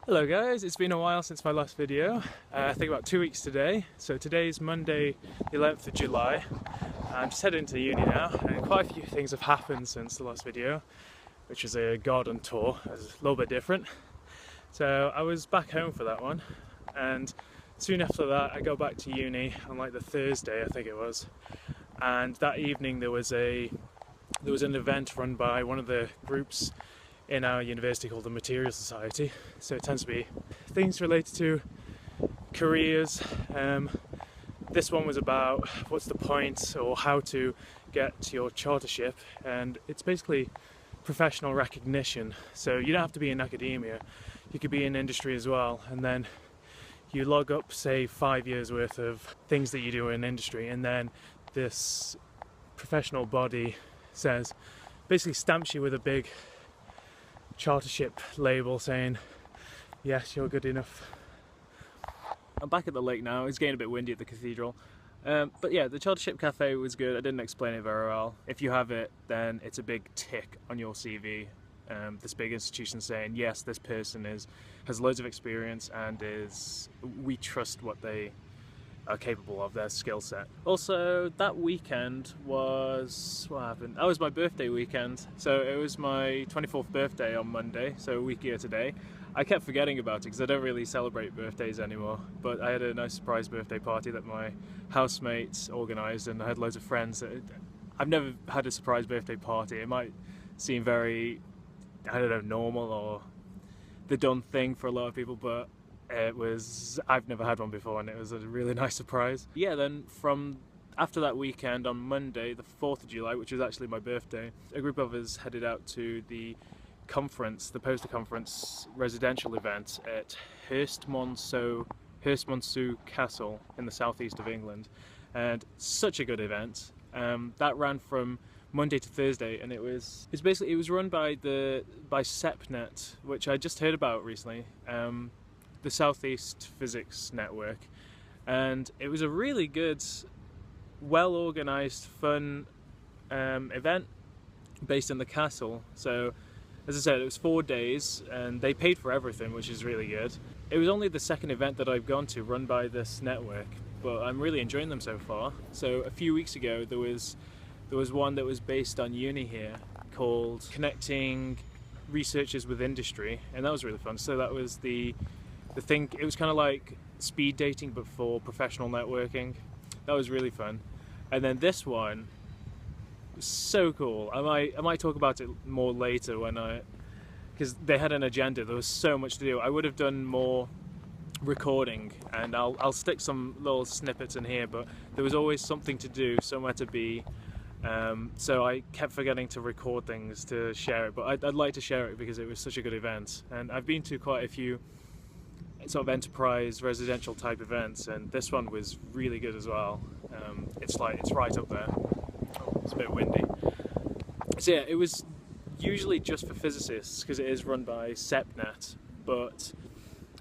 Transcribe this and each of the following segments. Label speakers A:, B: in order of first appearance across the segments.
A: Hello guys, it's been a while since my last video. I think about 2 weeks today. So today's Monday, the 11th of July. I'm just heading to uni now, and quite a few things have happened since the last video, which is a garden tour. It's a little bit different. So I was back home for that one, and soon after that I go back to uni on like the Thursday, I think it was. And that evening there was an event run by one of the groups in our university called the Material Society. So it tends to be things related to careers. This one was about what's the point or how to get your chartership, and it's basically professional recognition. So you don't have to be in academia, you could be in industry as well, and then you log up say 5 years worth of things that you do in industry, and then this professional body basically stamps you with a big chartership label saying yes, you're good enough. I'm back at the lake now. It's getting a bit windy at the cathedral, but yeah, the chartership cafe was good. I didn't explain it very well. If you have it, then it's a big tick on your CV. This big institution saying yes, this person has loads of experience and we trust what they are capable of, their skill set. Also, that weekend was, what happened? That was my birthday weekend. So it was my 24th birthday on Monday, so a week ago today. I kept forgetting about it because I don't really celebrate birthdays anymore, but I had a nice surprise birthday party that my housemates organised, and I had loads of friends. I've never had a surprise birthday party. It might seem very, I don't know, normal or the done thing for a lot of people, but I've never had one before, and it was a really nice surprise. Yeah, then from after that weekend on Monday, the 4th of July, which was actually my birthday, a group of us headed out to the conference, the poster conference residential event at Hurstmonceux Castle in the southeast of England, and such a good event. That ran from Monday to Thursday, and it was run by SEPNet, which I just heard about recently. The Southeast Physics Network, and it was a really good, well organised, fun event based in the castle. So as I said, it was 4 days and they paid for everything, which is really good. It was only the second event that I've gone to run by this network, but I'm really enjoying them so far. So a few weeks ago there was one that was based on uni here called Connecting Researchers with Industry, and that was really fun. So that was the thing. It was kind of like speed dating but for professional networking. That was really fun. And then this one was so cool. I might talk about it more later because they had an agenda. There was so much to do. I would have done more recording, and I'll stick some little snippets in here, but there was always something to do, somewhere to be. So I kept forgetting to record things to share it, but I'd like to share it because it was such a good event. And I've been to quite a few sort of enterprise residential type events, and this one was really good as well. It's right up there. Oh, it's a bit windy. So yeah, it was usually just for physicists because it is run by SEPNet, but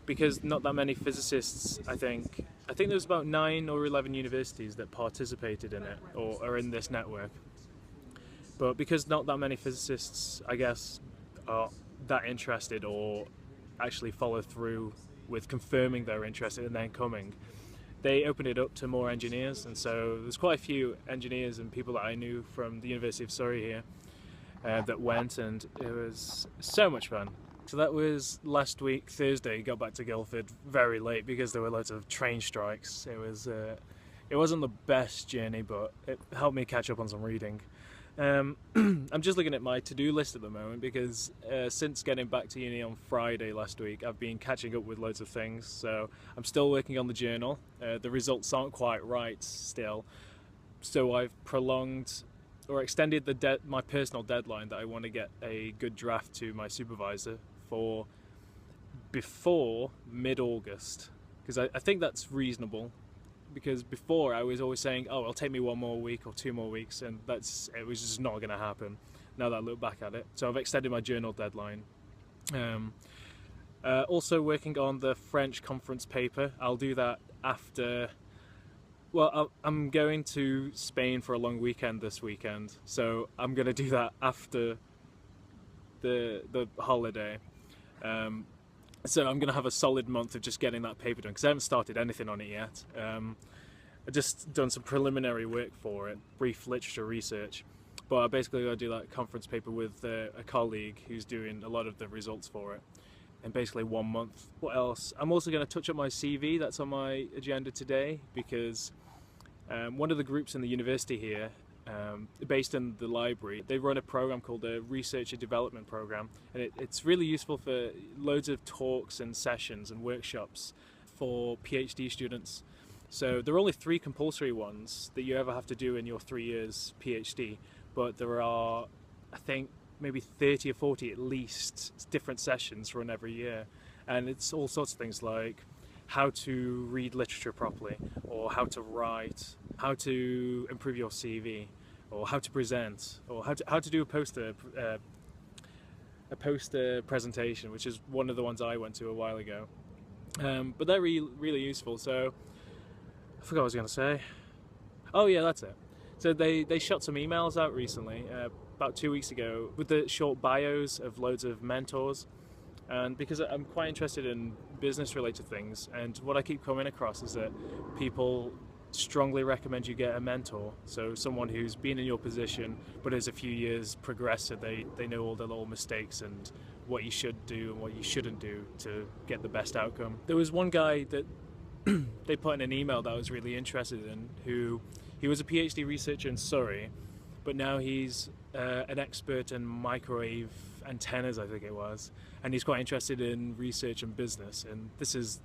A: because not that many physicists, I think there was about 9 or 11 universities that participated in it or are in this network, but because not that many physicists, I guess, are that interested or actually follow through with confirming they're interested and then coming, they opened it up to more engineers. And so there's quite a few engineers and people that I knew from the University of Surrey here that went, and it was so much fun. So that was last week, Thursday. Got back to Guildford very late because there were loads of train strikes. It wasn't the best journey, but it helped me catch up on some reading. I'm just looking at my to-do list at the moment because since getting back to uni on Friday last week, I've been catching up with loads of things. So I'm still working on the journal. The results aren't quite right still, so I've prolonged or extended my personal deadline that I want to get a good draft to my supervisor for before mid-August, because I think that's reasonable. Because before I was always saying, oh, it'll take me 1 more week or 2 more weeks, and it was just not going to happen now that I look back at it. So I've extended my journal deadline. Also working on the French conference paper. I'll do that after, well, I'm going to Spain for a long weekend this weekend, so I'm going to do that after the holiday. So I'm going to have a solid month of just getting that paper done, because I haven't started anything on it yet. I've just done some preliminary work for it, brief literature research. But I basically got to do that conference paper with a colleague who's doing a lot of the results for it in basically 1 month. What else? I'm also going to touch up my CV. That's on my agenda today, because one of the groups in the university here, based in the library, they run a program called the Research and Development Program, and it's really useful for loads of talks and sessions and workshops for PhD students. So there are only 3 compulsory ones that you ever have to do in your 3 years PhD, but there are, I think, maybe 30 or 40 at least different sessions run every year, and it's all sorts of things like how to read literature properly, or how to write, how to improve your CV, or how to present, or how to do a poster presentation, which is one of the ones I went to a while ago. But they're really useful. So I forgot what I was going to say. Oh yeah, that's it. So they shot some emails out recently, about 2 weeks ago, with the short bios of loads of mentors. And because I'm quite interested in business related things, and what I keep coming across is that people strongly recommend you get a mentor. So someone who's been in your position but is a few years progressed, so they know all the little mistakes and what you should do and what you shouldn't do to get the best outcome. There was one guy that they put in an email that I was really interested in, he was a PhD researcher in Surrey, but now he's an expert in microwave antennas, I think it was, and he's quite interested in research and business, and this is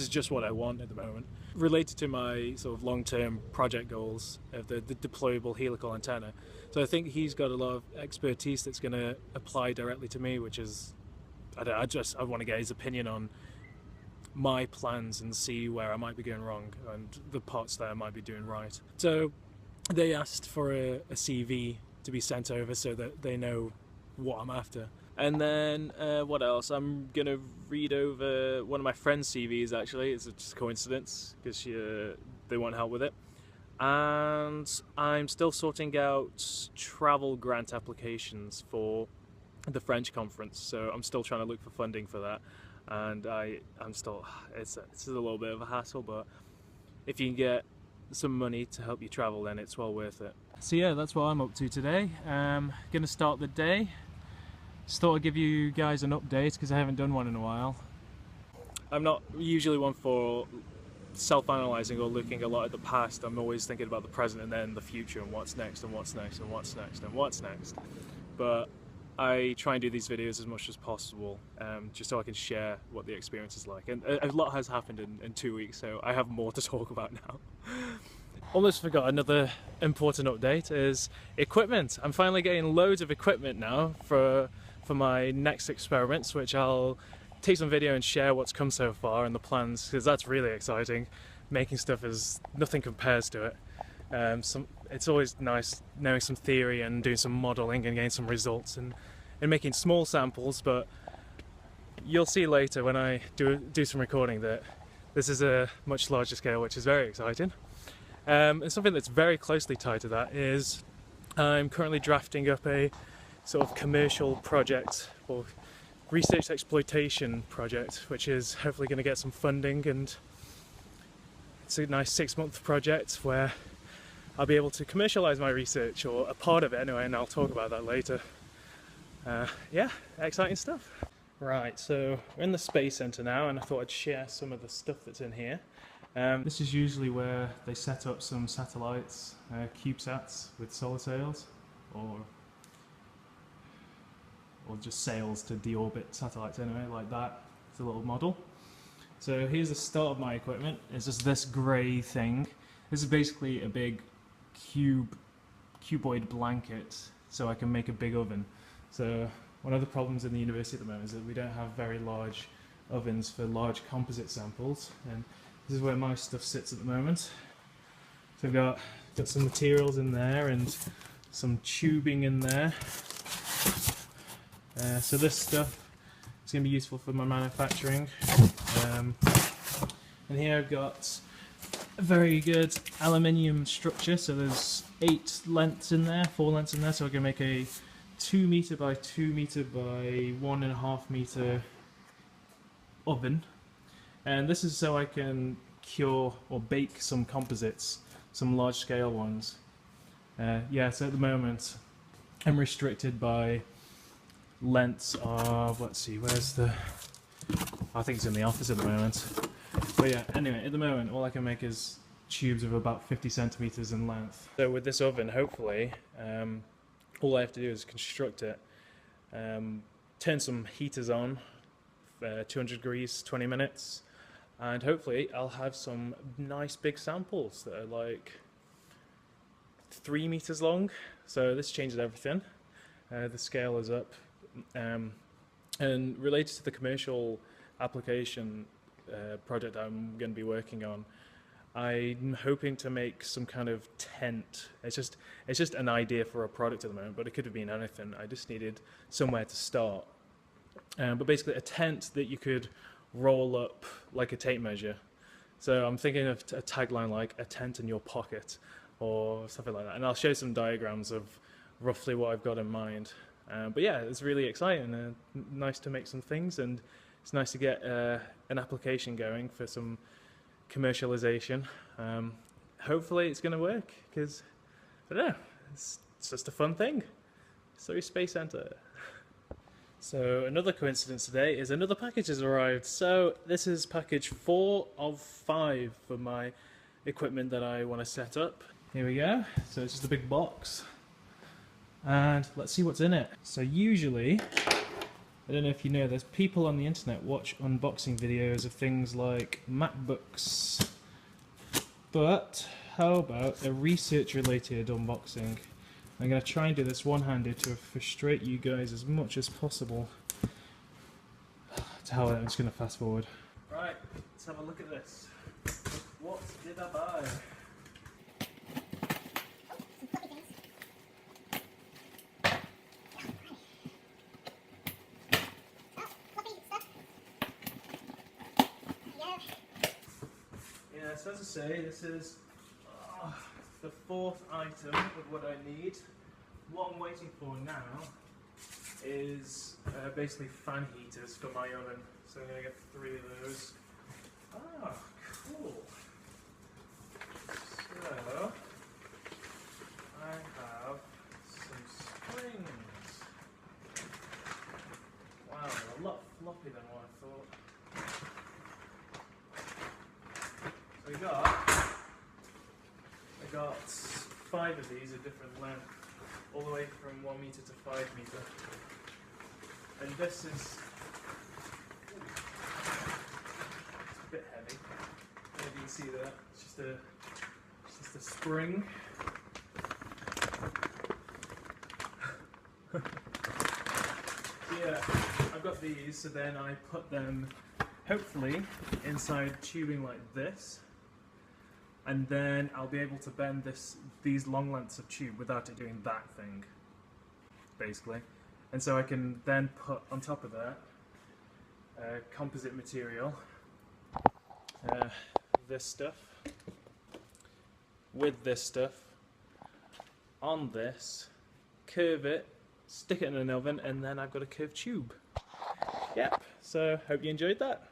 A: just what I want at the moment, related to my sort of long-term project goals of the deployable helical antenna. So I think he's got a lot of expertise that's going to apply directly to me, which is, I want to get his opinion on my plans and see where I might be going wrong and the parts that I might be doing right. So they asked for a CV to be sent over so that they know what I'm after. And then what else? I'm gonna read over one of my friend's CVs. Actually, it's just a coincidence because they want help with it. And I'm still sorting out travel grant applications for the French conference, so I'm still trying to look for funding for that. And I'm still, it's a little bit of a hassle, but if you can get some money to help you travel, then it's well worth it. So yeah, that's what I'm up to today. Gonna start the day. Just thought I'd give you guys an update because I haven't done one in a while. I'm not usually one for self-analysing or looking a lot at the past. I'm always thinking about the present and then the future and what's next and what's next and what's next and what's next. But I try and do these videos as much as possible, just so I can share what the experience is like. And a lot has happened in 2 weeks, so I have more to talk about now. Almost forgot, another important update is equipment. I'm finally getting loads of equipment now for my next experiments, which I'll take some video and share what's come so far and the plans, because that's really exciting. Making stuff is, nothing compares to it. It's always nice knowing some theory and doing some modelling and getting some results and making small samples, but you'll see later when I do some recording that this is a much larger scale, which is very exciting. And something that's very closely tied to that is I'm currently drafting up a sort of commercial project or research exploitation project, which is hopefully going to get some funding, and it's a nice 6-month project where I'll be able to commercialise my research, or a part of it anyway, and I'll talk about that later. Yeah, exciting stuff. Right, so we're in the Space Centre now, and I thought I'd share some of the stuff that's in here. This is usually where they set up some satellites, CubeSats with solar sails, or just sails to deorbit satellites anyway, like that. It's a little model. So here's the start of my equipment. It's just this grey thing. This is basically a big cuboid blanket, so I can make a big oven. So one of the problems in the university at the moment is that we don't have very large ovens for large composite samples, and this is where my stuff sits at the moment. So I've got some materials in there and some tubing in there. So this stuff is going to be useful for my manufacturing. And here I've got a very good aluminium structure. So there's 8 lengths in there, 4 lengths in there. So I can make a 2 meter by 2 meter by 1.5 meter oven, and this is so I can cure or bake some composites, some large scale ones. Yeah, so at the moment I'm restricted by lengths of, let's see, where's the, I think it's in the office at the moment. But yeah, anyway, at the moment all I can make is tubes of about 50 centimeters in length. So with this oven, hopefully, all I have to do is construct it, turn some heaters on, 200 degrees, 20 minutes, and hopefully I'll have some nice big samples that are like 3 meters long. So this changes everything. The scale is up. And related to the commercial application project I'm going to be working on, I'm hoping to make some kind of tent. It's just an idea for a product at the moment, but it could have been anything. I just needed somewhere to start. But basically a tent that you could roll up like a tape measure. So I'm thinking of a tagline like "a tent in your pocket" or something like that. And I'll show some diagrams of roughly what I've got in mind. But yeah, it's really exciting and nice to make some things, and it's nice to get an application going for some commercialization. Hopefully it's going to work, because I don't know, it's just a fun thing. Surrey Space Centre. So another coincidence today is another package has arrived. So this is package 4 of 5 for my equipment that I want to set up. Here we go. So it's just a big box, and let's see what's in it. So usually, I don't know if you know this, people on the internet watch unboxing videos of things like MacBooks, but how about a research related unboxing? I'm going to try and do this one-handed to frustrate you guys as much as possible. I'm just going to fast forward. Right, let's have a look at this. What did I buy? Yeah, so as I say, this is the 4th item of what I need. What I'm waiting for now is basically fan heaters for my oven. So I'm going to get 3 of those. Ah, cool. So I have some springs. Wow, they're a lot floppy than what I thought. So I got 5 of these of different length, all the way from 1 meter to 5 meter. And this is it's a bit heavy. Maybe you can see that. It's just a spring. Yeah, I've got these, so then I put them hopefully inside tubing like this, and then I'll be able to bend these long lengths of tube without it doing that thing, basically. And so I can then put on top of that composite material, this stuff, with this stuff, on this, curve it, stick it in an oven, and then I've got a curved tube. Yep, so hope you enjoyed that.